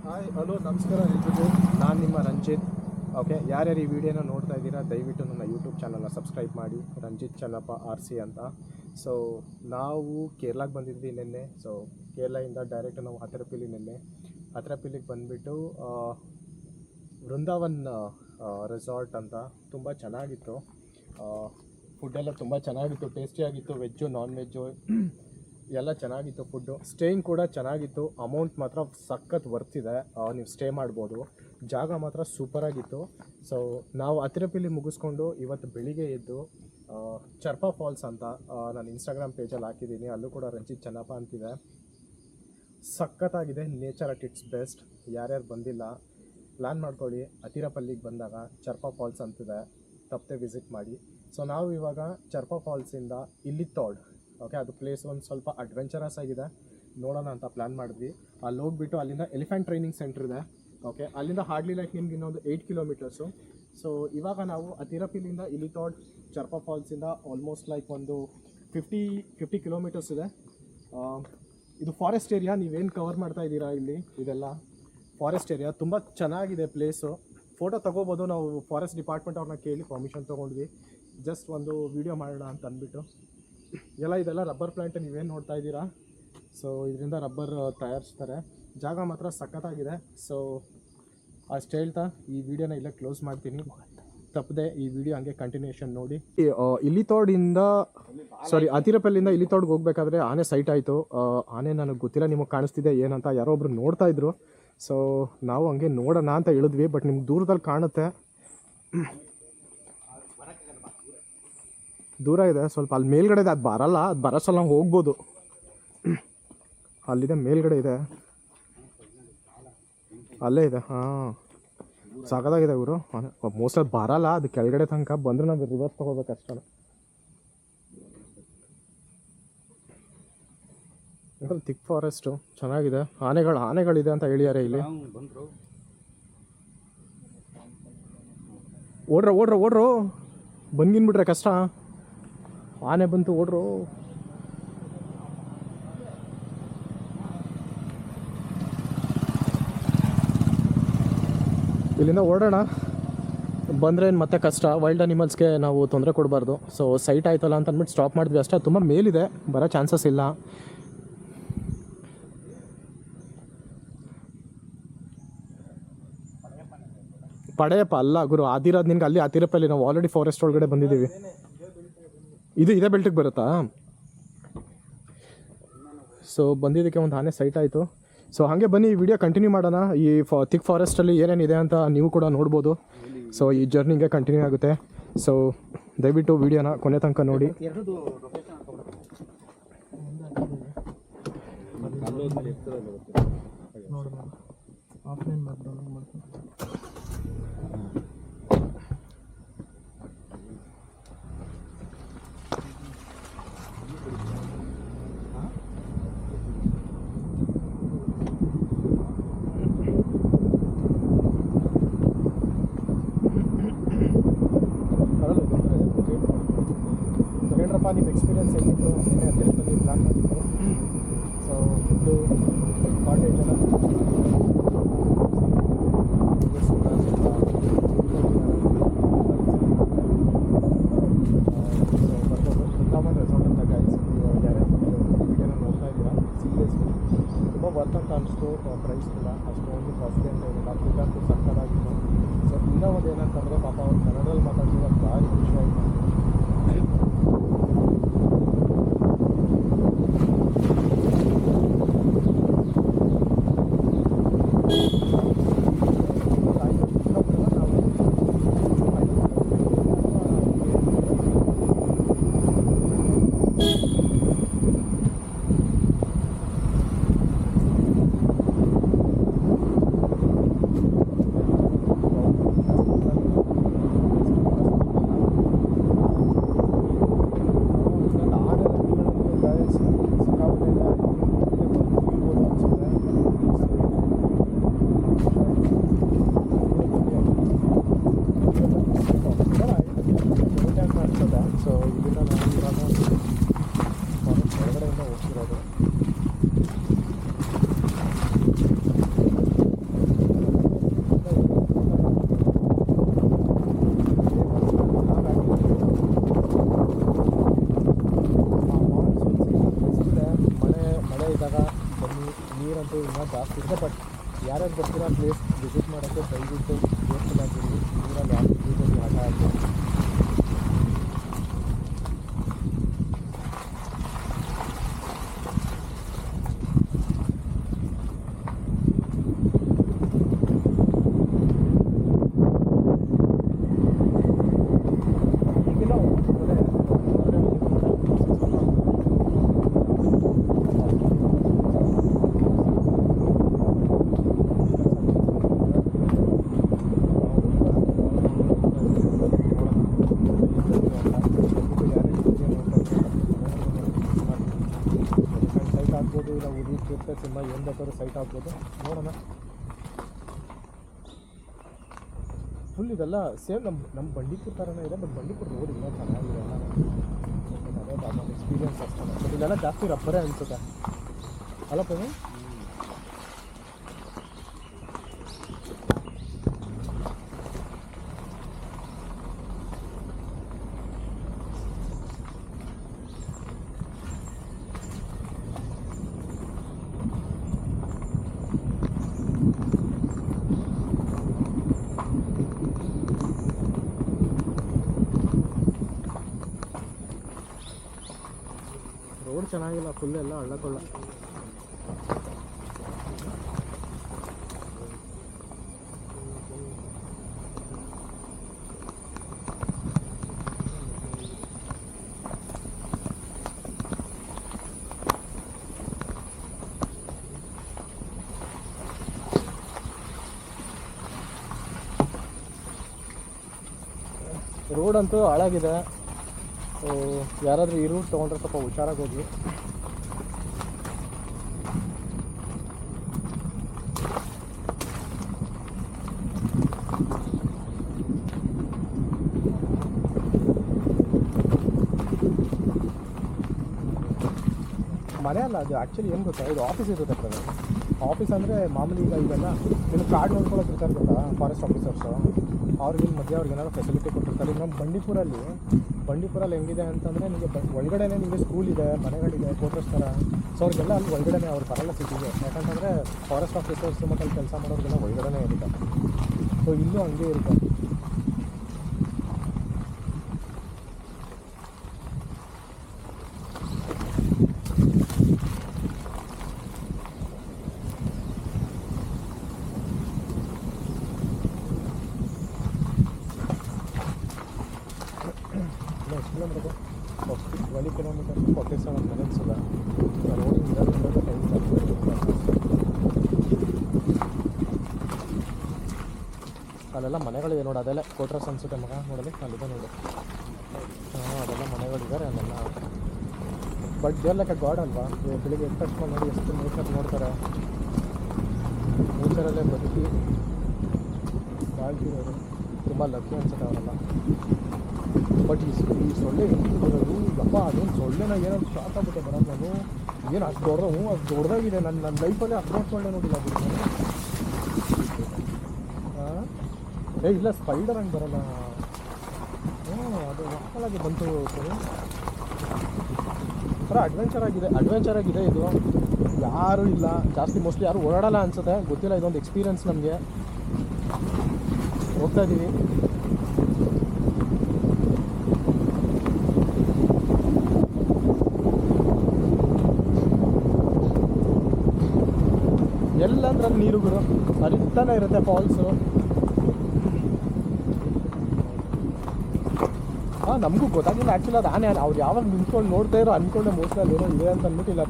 Hi hello ನಮಸ್ಕಾರ ಎಲ್ರಿಗೂ. ನಾನು ನಿಮ್ಮ ರಂಜಿತ್. ಓಕೆ, ಯಾರ್ಯಾರು ಈ ವಿಡಿಯೋನ ನೋಡ್ತಾ ಇದ್ದೀರಾ ದಯವಿಟ್ಟು ನನ್ನ ಯೂಟ್ಯೂಬ್ ಚಾನಲ್ನ ಸಬ್ಸ್ಕ್ರೈಬ್ ಮಾಡಿ, ರಂಜಿತ್ ಚನ್ನಪ್ಪ RC ಅಂತ. ಸೊ ನಾವು ಕೇರಳಕ್ಕೆ ಬಂದಿದ್ವಿ ನಿನ್ನೆ. ಸೊ ಕೇರಳದಿಂದ ಡೈರೆಕ್ಟ್ ನಾವು ಹತ್ತಿರಪಿಲ್ಲಿಗೆ ಬಂದುಬಿಟ್ಟು ವೃಂದಾವನ್ ರೆಸಾರ್ಟ್ ಅಂತ. ತುಂಬ ಚೆನ್ನಾಗಿತ್ತು, ಫುಡ್ಡೆಲ್ಲ ತುಂಬ ಚೆನ್ನಾಗಿತ್ತು, ಟೇಸ್ಟಿಯಾಗಿತ್ತು. ವೆಜ್ಜು ನಾನ್ ವೆಜ್ಜು ಎಲ್ಲ ಚೆನ್ನಾಗಿತ್ತು. ಫುಡ್ಡು ಸ್ಟೇಯಿಂಗ್ ಕೂಡ ಚೆನ್ನಾಗಿತ್ತು. ಅಮೌಂಟ್ ಮಾತ್ರ ಸಖತ್ ವರ್ತಿದೆ, ನೀವು ಸ್ಟೇ ಮಾಡ್ಬೋದು. ಜಾಗ ಮಾತ್ರ ಸೂಪರಾಗಿತ್ತು. ಸೊ ನಾವು ಹತ್ತಿರಪಿಲ್ಲಿ ಮುಗಿಸ್ಕೊಂಡು ಇವತ್ತು ಬೆಳಿಗ್ಗೆ ಎದ್ದು ಚರ್ಪ ಫಾಲ್ಸ್ ಅಂತ ನಾನು ಇನ್ಸ್ಟಾಗ್ರಾಮ್ ಪೇಜಲ್ಲಿ ಹಾಕಿದ್ದೀನಿ, ಅಲ್ಲೂ ಕೂಡ ರಂಜಿತ್ ಚನ್ನಪ್ಪ ಅಂತಿದೆ. ಸಖತ್ತಾಗಿದೆ, ನೇಚರ್ ಅಟ್ ಇಟ್ಸ್ ಬೆಸ್ಟ್. ಯಾರ್ಯಾರು ಬಂದಿಲ್ಲ ಪ್ಲ್ಯಾನ್ ಮಾಡ್ಕೊಳ್ಳಿ, ಹತ್ತಿರಪಲ್ಲಿಗೆ ಬಂದಾಗ ಚರ್ಪ ಫಾಲ್ಸ್ ಅಂತಿದೆ, ತಪ್ಪದೆ ವಿಸಿಟ್ ಮಾಡಿ. ಸೊ ನಾವು ಇವಾಗ ಚರ್ಪ ಫಾಲ್ಸಿಂದ ಇಲ್ಲಿತೋಡ್, ಓಕೆ, ಅದು ಪ್ಲೇಸ್ ಒಂದು ಸ್ವಲ್ಪ ಅಡ್ವೆಂಚರಸ್ ಆಗಿದೆ, ನೋಡೋಣ ಅಂತ ಪ್ಲ್ಯಾನ್ ಮಾಡಿದ್ವಿ. ಅಲ್ಲಿ ಹೋಗ್ಬಿಟ್ಟು ಅಲ್ಲಿಂದ ಎಲಿಫೆಂಟ್ ಟ್ರೈನಿಂಗ್ ಸೆಂಟರ್ ಇದೆ. ಓಕೆ, ಅಲ್ಲಿಂದ ಹಾರ್ಡ್ಲಿ ಲೈಕ್ ನಿಮ್ಗೆ ಇನ್ನೊಂದು 8 ಕಿಲೋಮೀಟರ್ಸು. ಸೊ ಇವಾಗ ನಾವು ಹತ್ತಿರಪಿಲ್ಲಿಂದ ಇಲ್ಲಿತೋಡ್ ಚರ್ಪ ಫಾಲ್ಸಿಂದ ಆಲ್ಮೋಸ್ಟ್ ಲೈಕ್ ಒಂದು 50 ಕಿಲೋಮೀಟರ್ಸ್ ಇದೆ. ಇದು ಫಾರೆಸ್ಟ್ ಏರಿಯಾ, ನೀವೇನು ಕವರ್ ಮಾಡ್ತಾ ಇದ್ದೀರಾ ಇಲ್ಲಿ, ಇದೆಲ್ಲ ಫಾರೆಸ್ಟ್ ಏರಿಯಾ. ತುಂಬ ಚೆನ್ನಾಗಿದೆ ಪ್ಲೇಸು. ಫೋಟೋ ತೊಗೋಬೋದು. ನಾವು ಫಾರೆಸ್ಟ್ ಡಿಪಾರ್ಟ್ಮೆಂಟ್ ಅವ್ರನ್ನ ಕೇಳಿ ಪರ್ಮಿಷನ್ ತೊಗೊಂಡ್ವಿ, ಜಸ್ಟ್ ಒಂದು ವೀಡಿಯೋ ಮಾಡೋಣ ಅಂತ ಅಂದ್ಬಿಟ್ಟು. ಇದೆಲ್ಲ ರಬ್ಬರ್ ಪ್ಲ್ಯಾಂಟ್ ನೀವೇನು ನೋಡ್ತಾ ಇದ್ದೀರಾ. ಸೊ ಇದರಿಂದ ರಬ್ಬರ್ ತಯಾರಿಸ್ತಾರೆ. ಜಾಗ ಮಾತ್ರ ಸಖತ್ತಾಗಿದೆ. ಸೊ ಅಷ್ಟು ಹೇಳ್ತಾ ಈ ವಿಡಿಯೋನ ಇಲ್ಲೇ ಕ್ಲೋಸ್ ಮಾಡ್ತೀನಿ. ತಪ್ಪದೆ ಈ ವಿಡಿಯೋ ಹಂಗೆ ಕಂಟಿನ್ಯೂಷನ್ ನೋಡಿ. ಹತ್ತಿರಪಲ್ಲಿಂದ ಇಲ್ಲಿತೋಡ್ಗೆ ಹೋಗ್ಬೇಕಾದ್ರೆ ಆನೆ ಸೈಟ್ ಆಯಿತು. ಆನೆ ನನಗೆ ಗೊತ್ತಿಲ್ಲ, ನಿಮಗೆ ಕಾಣಿಸ್ತಿದೆ ಏನಂತ, ಯಾರೋ ಒಬ್ರು ನೋಡ್ತಾ ಇದ್ರು. ಸೊ ನಾವು ಹಂಗೆ ನೋಡೋಣ ಅಂತ ಹೇಳಿದ್ವಿ, ಬಟ್ ನಿಮ್ಗೆ ದೂರದಲ್ಲಿ ಕಾಣುತ್ತೆ, ದೂರ ಇದೆ ಸ್ವಲ್ಪ. ಅಲ್ಲಿ ಮೇಲ್ಗಡೆ ಇದೆ, ಅದು ಬರಲ್ಲ, ಅದು ಬರೋಸಲ್ಲ, ಹೋಗ್ಬೋದು. ಅಲ್ಲಿದೆ, ಮೇಲ್ಗಡೆ ಇದೆ, ಅಲ್ಲೇ ಇದೆ. ಹಾಂ, ಸಾಕಾಗಿದೆ ಇವರು. ಮೋಸ್ಟ್ಲಿ ಬರಲ್ಲ, ಅದು ಕೆಳಗಡೆ ತನಕ ಬಂದರೆ ನಾವು ರಿವರ್ಸ್ ತೊಗೋಬೇಕು ಅಷ್ಟೇ. ಥಿಕ್ ಫಾರೆಸ್ಟು ಚೆನ್ನಾಗಿದೆ. ಆನೆಗಳಿದೆ ಅಂತ ಹೇಳಿದ್ದಾರೆ ಇಲ್ಲಿ. ಓಡ್ರೋ ಬಂದ್ಗಿನ್ಬಿಟ್ರೆ ಕಷ್ಟ. ಆನೆ ಬಂತು, ಓಡ್ರು. ಇಲ್ಲಿಂದ ಓಡೋಣ. ಬಂದರೆ ಮತ್ತೆ ಕಷ್ಟ, ವೈಲ್ಡ್ ಅನಿಮಲ್ಸ್ಗೆ ನಾವು ತೊಂದರೆ ಕೊಡಬಾರ್ದು. ಸೊ ಸೈಟ್ ಆಯ್ತಲ್ಲ ಅಂತ ಅಂದ್ಬಿಟ್ಟು ಸ್ಟಾಪ್ ಮಾಡಿದ್ವಿ ಅಷ್ಟೇ. ತುಂಬ ಮೇಲಿದೆ, ಬರೋ ಚಾನ್ಸಸ್ ಇಲ್ಲ. ಪಡೆಯಪ್ಪ ಅಲ್ಲ ಗುರು, ಆದಿರೋದು ನಿನ್ಗೆ ಅಲ್ಲಿ ಹತ್ತಿರಪಲ್ಲಿ. ನಾವು ಆಲ್ರೆಡಿ ಫಾರೆಸ್ಟ್ ಒಳಗಡೆ ಬಂದಿದ್ದೀವಿ. ಇದೇ ಬೆಲ್ಟಿಗೆ ಬರುತ್ತಾ? ಸೊ ಬಂದಿದ್ದಕ್ಕೆ ಒಂದು ಆನೆ ಸೈಟ್ ಆಯಿತು. ಸೊ ಹಾಗೆ ಬನ್ನಿ ವಿಡಿಯೋ ಕಂಟಿನ್ಯೂ ಮಾಡೋಣ. ಈ ಥಿಕ್ ಫಾರೆಸ್ಟಲ್ಲಿ ಏನೇನಿದೆ ಅಂತ ನೀವು ಕೂಡ ನೋಡ್ಬೋದು. ಸೊ ಈ ಜರ್ನಿಗೆ ಕಂಟಿನ್ಯೂ ಆಗುತ್ತೆ. ಸೊ ದಯವಿಟ್ಟು ವಿಡಿಯೋನ ಕೊನೆ ತನಕ ನೋಡಿ. ನಿಮ್ಮ ಎಕ್ಸ್ಪೀರಿಯನ್ಸ್ ಹೇಗಿತ್ತು? ನಿನ್ನೆ ಹತ್ತಿರದಲ್ಲಿ ಪ್ಲ್ಯಾನ್ ಮಾಡಿದ್ದು. ಸೊ ಇದು ಕಾಟೇಜ್ ಎಲ್ಲ ಬರ್ಬೋದು. ವೃಂದಾವನ್ ರೆಸಾರ್ಟ್ ಅಂತ ಗೈಸ್, ನೀವು ಯಾರ್ಯಾರು ವಿಡಿಯೋನ ನೋಡ್ತಾ ಇದ್ದೀರಾ, ಸೀರಿಯಸ್ಲಿ ತುಂಬ ವರ್ತ್ ಅಂತ ಅನಿಸ್ತು. ಪ್ರೈಸ್ ಕೂಡ ಅಷ್ಟೊಂದು ಕಾಸ್ಟ್ಲಿ ಅಂತ ಏನಿಲ್ಲ, ಫುಡ್ ಅಂತೂ ಸಕ್ಕತ್ತಾಗಿತ್ತು. ಸೊ ಇನ್ನೂ ಒಂದು ಏನಂತಂದರೆ, ಪಾಪ ಅವ್ರು ಕನ್ನಡದಲ್ಲಿ ಮಾತಾಡ್ತಿರೋ ಭಾರಿ ಖುಷಿ ಆಯಿತು. ಅಂತೂ ಇನ್ನೂ ಜಾಸ್ತಿ ಇದೆ. ಬಟ್ ಯಾರ್ಯಾರು ಬರ್ತೀರಾ ಪ್ಲೇಸ್ ವಿಸಿಟ್ ಮಾಡೋಕ್ಕೆ ದಯವಿಟ್ಟು ಕೇರ್ಫುಲ್ ಆಗಿರಿ. ನೀರಲ್ಲಿ ಯಾರು ಹೋಗಿ ಆಟ ಆಡಲಿ. ಆಗ್ಬೋದು, ಇಲ್ಲ ಉದೀರ್ತಿರ್ತೆ ಸಿನಿಮಾ ಏನು ಬೇಕಾದ್ರೂ ಸೈಟ್ ಆಗ್ಬೋದು. ನೋಡೋಣ. ಫುಲ್ ಇದೆಲ್ಲ ಸೇಮ್ ನಮ್ಮ ಬಂಡೀಪುರ ಥರನೇ ಇದೆ. ಬಟ್ ಬಂಡೀಪುರ ರೋಡ್ ಇನ್ನೂ ಚೆನ್ನಾಗಿದೆ. ಅದೇ ಅದೊಂದು ಎಕ್ಸ್ಪೀರಿಯನ್ಸ್ ಅಷ್ಟೇ. ಬಟ್ ಇಲ್ಲೆಲ್ಲ ಜಾಸ್ತಿ ರಬ್ಬರೇ ಅನಿಸುತ್ತೆ ಅಲ್ಲ ಪ್ರವೀಣ್? ರೋಡ್ ಚೆನ್ನಾಗಿಲ್ಲ, ಫುಲ್ ಎಲ್ಲ ಹಳ್ಳಕೊಳ್ಳ. ರೋಡ್ ಅಂತೂ ಹಾಳಾಗಿದೆ. ಯಾರಾದರೂ ಈ ರೂಟ್ ತೊಗೊಂಡ್ರೆ ಸ್ವಲ್ಪ ಹುಷಾರಾಗಿ ಹೋಗಿ. ಮನೆ ಅಲ್ಲ ಅದು, ಆ್ಯಕ್ಚುಲಿ ಏನು ಗೊತ್ತಾ, ಇದು ಆಫೀಸ್ ಇರುತ್ತೆ ಪ್ರಕಾರ. ಆಫೀಸ್ ಅಂದರೆ ಮಾಮೂಲಿ ಈಗ ಇದೆಲ್ಲ ನಿಮ್ಗೆ ಕಾರ್ಡ್ ನೋಡ್ಕೊಳ್ಳೋಕೆ ಇರ್ತಾರೆ ಗೊತ್ತಾ, ಫಾರೆಸ್ಟ್ ಆಫೀಸರ್ಸು. ಅವ್ರಿಗೆ ಮಧ್ಯೆ ಅವ್ರಿಗೆ ಏನಾದ್ರು ಫೆಸಿಲಿಟಿ ಕೊಟ್ಟಿರ್ತಾರೆ. ನಮ್ಮ ಬಂಡೀಪುರಲ್ಲಿ ಹೆಂಗಿದೆ ಅಂತಂದರೆ ನಿಮಗೆ ಒಳಗಡೆ ನಿಮಗೆ ಸ್ಕೂಲ್ ಇದೆ, ಮನೆಗಳಿದೆ, ಕ್ವಾರ್ಟರ್ಸ್ ಥರ. ಸೊ ಅವ್ರಿಗೆಲ್ಲ ಅಲ್ಲಿ ಒಳಗಡೆ ಅವ್ರು ಬರಲ್ಲ ಸಿಟಿಗೆ. ಯಾಕಂತಂದರೆ ಫಾರೆಸ್ಟ್ ಆಫೀಸರ್ಸ್ ಮತ್ತು ಅಲ್ಲಿ ಕೆಲಸ ಮಾಡೋರಿಗೆಲ್ಲ ಒಳಗಡೆ ಇರುತ್ತೆ. ಸೊ ಇಲ್ಲೂ ಹಂಗೆ ಇರುತ್ತೆ. ಎಷ್ಟು ಕಿಲೋಮೀಟರ್? 12 ಕಿಲೋಮೀಟರ್, 47 ಮಿನಿಟ್ಸ್ ಇದೆ. ರೋಡಿಂಗ್ ಇರೋದು ಟೈಮ್ ಅಲ್ಲೆಲ್ಲ ಮನೆಗಳಿದೆ ನೋಡಿ. ಅದೆಲ್ಲ ಕ್ವಾರ್ಟರ್ಸ್ ಅನಿಸುತ್ತೆ ಮಗ. ನೋಡಲಿ ಅಲ್ಲಿದೆ ನೋಡಿ. ಅದೆಲ್ಲ ಮನೆಗಳಿದ್ದಾರೆ ಅಲ್ಲೆಲ್ಲ. But there like a god ಅಲ್ವಾ. ಬೆಳಿಗ್ಗೆ ಎದ್ದ ತಕ್ಷಣ ನೋಡಿ ಎಷ್ಟು ನೇಚರ್ ನೋಡ್ತಾರೆ. ನೇಚರಲ್ಲೇ ಬದುಕಿ ಬಾಳ್ತಿರೋರು ತುಂಬ ಲಕ್ಕಿ ಅನ್ಸುತ್ತೆ ಅವರೆಲ್ಲ. ಬಟ್ ಈ ಸೊಳ್ಳೆ ಹೆಂಗಿರೋದು ಯಪ್ಪ, ಅದೇನು ಸೊಳ್ಳೆನ ಏನಂತ ಶಾಕ್ ಆಗುತ್ತೆ ಬರೋದು. ನಾನು ಏನು ಅಷ್ಟು ಅದು ದೊಡ್ಡದಾಗಿದೆ. ನನ್ನ ಲೈಫಲ್ಲೇ ಅಷ್ಟೊಂದು ಸೊಳ್ಳೆ ನೋಡಿಲ್ಲ ಬಿಡಿ. ಹಾಂ ಇಲ್ಲ, ಸ್ಪೈಡರ್ ಹಂಗೆ ಬರೋಲ್ಲ. ಅದು ವಾಕಲಾಗಿ ಬಂತು. ಥರ ಅಡ್ವೆಂಚರ್ ಆಗಿದೆ ಇದು. ಯಾರೂ ಇಲ್ಲ ಜಾಸ್ತಿ, ಮೋಸ್ಟ್ಲಿ ಯಾರು ಓಡಾಡಲ್ಲ ಅನಿಸುತ್ತೆ, ಗೊತ್ತಿಲ್ಲ. ಇದೊಂದು ಎಕ್ಸ್ಪೀರಿಯನ್ಸ್ ನಮಗೆ. ಹೋಗ್ತಾ ಇದ್ದೀವಿ. ಎಲ್ಲಂದ್ರೆ ಅಲ್ಲಿ ನೀರುಗಳು ಹರಿತಾನೆ ಇರುತ್ತೆ, ಫಾಲ್ಸು. ನಮಗೂ ಗೊತ್ತಾಗಿಲ್ಲ ಆ್ಯಕ್ಚುಲಿ ಅದು ಆನೆ. ಅವ್ರು ಯಾವಾಗ ನಿಂತ್ಕೊಂಡು ನೋಡ್ತಾ ಇರೋ ಅಂದ್ಕೊಂಡೆ ಮೋಸ್ಟ್ಲಿ ಅಲ್ಲಿ ಏನೋ ಇದೆ ಅಂತ ಅಂದ್ಬಿಟ್ಟು. ಇಲ್ಲ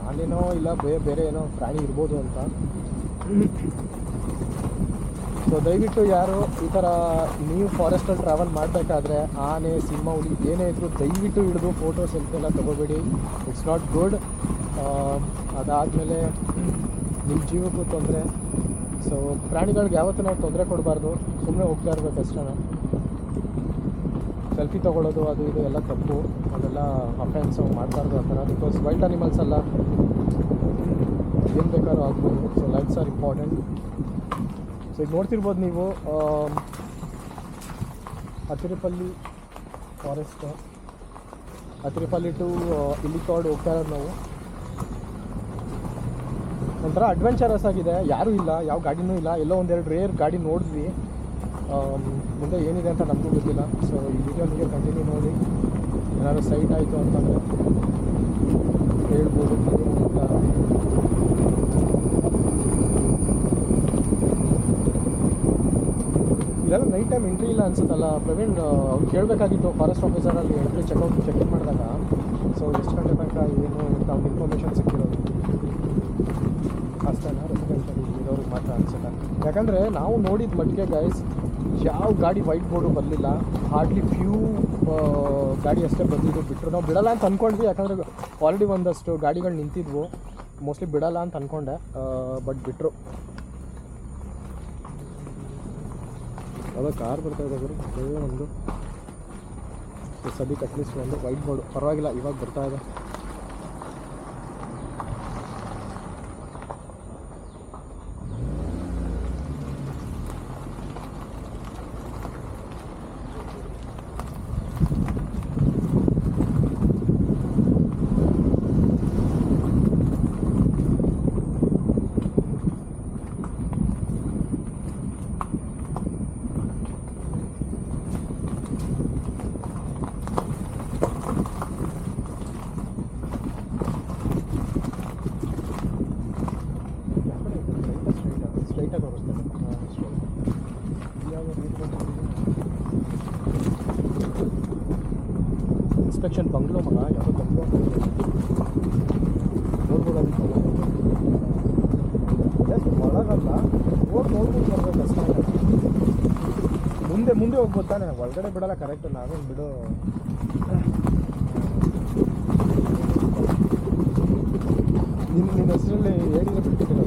ಆನೆನೋ ಇಲ್ಲ ಬೇರೆ ಏನೋ ಪ್ರಾಣಿ ಇರ್ಬೋದು ಅಂತ. ಸೊ ದಯವಿಟ್ಟು ಯಾರು ಈ ಥರ ನೀವು ಫಾರೆಸ್ಟಲ್ಲಿ ಟ್ರಾವೆಲ್ ಮಾಡಬೇಕಾದ್ರೆ ಆನೆ, ಸಿಂಹ, ಹುಲಿ ಏನೇ ಇದ್ದರೂ ದಯವಿಟ್ಟು ಹಿಡಿದು ಫೋಟೋ ಸೆಲ್ಫಿ ಎಲ್ಲ ತೊಗೋಬೇಡಿ. It's not good. ಅದಾದಮೇಲೆ ನಿಮ್ಮ ಜೀವಕ್ಕೂ ತೊಂದರೆ. ಸೊ ಪ್ರಾಣಿಗಳಿಗೆ ಯಾವತ್ತೂ ನಾವು ತೊಂದರೆ ಕೊಡಬಾರ್ದು. ಸುಮ್ಮನೆ ಹೋಗ್ತಾ ಇರ್ಬೇಕು ಅಷ್ಟೇ. ಸೆಲ್ಫಿ ತೊಗೊಳ್ಳೋದು ಅದು ಇದು ಎಲ್ಲ ತಪ್ಪು. ಅದೆಲ್ಲ ಅಫೆನ್ಸು ಮಾಡಬಾರ್ದು ಆ ಥರ. ಬಿಕಾಸ್ ವೈಲ್ಡ್ ಅನಿಮಲ್ಸ್ ಅಲ್ಲ, ಏನು ಬೇಕಾದ್ರೂ ಆಗ್ಬೋದು. So lives are important. So ಈಗ ನೋಡ್ತಿರ್ಬೋದು ನೀವು ಅತಿರಿಪಲ್ಲಿ ಫಾರೆಸ್ಟ್, ಅತಿರಿಪಲ್ಲಿ ಟು ಇಲ್ಲಿಕಾಡ್ ಹೋಗ್ತಾ ಇರೋದು ನಾವು. ಒಂಥರ ಅಡ್ವೆಂಚರಸ್ ಆಗಿದೆ. ಯಾರೂ ಇಲ್ಲ, ಯಾವ ಗಾಡಿನೂ ಇಲ್ಲ, ಎಲ್ಲೋ ಒಂದೆರಡು ರೇರ್ ಗಾಡಿ ನೋಡಿದ್ವಿ. ಮುಂದೆ ಏನಿದೆ ಅಂತ ನಮಗೂ ಗೊತ್ತಿಲ್ಲ. ಸೊ ಈ ವಿಡಿಯೋ ನಿಮಗೆ ಕಂಟಿನ್ಯೂ ನೋಡಿ, ಏನಾದರೂ ಸೈಟ್ ಆಯಿತು ಅಂತಂದರೆ ಹೇಳ್ಬೋದು. ಇದೆಲ್ಲ ನೈಟ್ ಟೈಮ್ ಎಂಟ್ರಿ ಇಲ್ಲ ಅನ್ಸುತ್ತಲ್ಲ ಪ್ರವೀಣ್? ಅವ್ರು ಕೇಳಬೇಕಾಗಿತ್ತು ಫಾರೆಸ್ಟ್ ಆಫೀಸರಲ್ಲಿ ಎಂಟ್ರಿ ಚೆಕ್ ಮಾಡಿದಾಗ. ಸೊ ಎಷ್ಟು ಗಂಟೆ ತನಕ ಏನು ಅಂತ ಅವ್ರಿಗೆ ಇನ್ಫಾರ್ಮೇಷನ್ ಸಿಕ್ಕಿರೋದು ಅಷ್ಟೇನಾ ರೆಸಿಡೆನ್ಷಿಯಲ್ ಇರೋರಿಗೆ ಮಾತ್ರ ಅನ್ಸುತ್ತೆ. ಯಾಕಂದರೆ ನಾವು ನೋಡಿದ ಮಟ್ಟಿಗೆ ಗೈಸ್ ಯಾವ ಗಾಡಿ ವೈಟ್ ಬೋರ್ಡು ಬರಲಿಲ್ಲ. ಹಾರ್ಡ್ಲಿ ಫ್ಯೂ ಗಾಡಿ ಅಷ್ಟೇ ಬಂದಿದ್ದು. ಬಿಟ್ಟರು ನಾವು ಬಿಡಲ್ಲ ಅಂತ ಅಂದ್ಕೊಂಡ್ವಿ, ಯಾಕಂದರೆ ಆಲ್ರೆಡಿ ಒಂದಷ್ಟು ಗಾಡಿಗಳು ನಿಂತಿದ್ವು. ಮೋಸ್ಟ್ಲಿ ಬಿಡಲ್ಲ ಅಂತ ಅಂದ್ಕೊಂಡೆ, ಬಟ್ ಬಿಟ್ಟರು. ಯಾವುದೋ ಕಾರ್ ಬರ್ತಾ ಇದೆ ಗುರು, ಒಳ್ಳೆ ಒಂದು ಸದ್ಯಕ್ಕೆ ಅಟ್ಲೀಸ್ಟ್ ಒಂದು ವೈಟ್ ಬೋರ್ಡು ಪರವಾಗಿಲ್ಲ, ಇವಾಗ ಬರ್ತಾ ಇದೆ. ಸ್ಟ್ರೈಟಾಗಿ ಬರುತ್ತದೆ. ಇನ್ಸ್ಪೆಕ್ಷನ್ ಬಂಗ್ಲೋ ಮಗ, ಯಾವುದೋ ಬಂಗ್ಲೋ ನೋಡ್ಬೋದು. ಜಸ್ಟ್ ಒಳಗಲ್ಲ, ಹೋಗಿ ನೋಡ್ಬಿಟ್ಟು ಬರ್ಬೇಕು ಅಷ್ಟೇ. ಮುಂದೆ ಹೋಗ್ಬೋದು ತಾನೆ, ಒಳಗಡೆ ಬಿಡಲ್ಲ. ಕರೆಕ್ಟ್, ನಾವೇನು ಬಿಡು. ನಿನ್ನ ಹೆಸರಲ್ಲಿ ಏರಿಯಾ ಬಿಟ್ಟಿದ್ದೀರ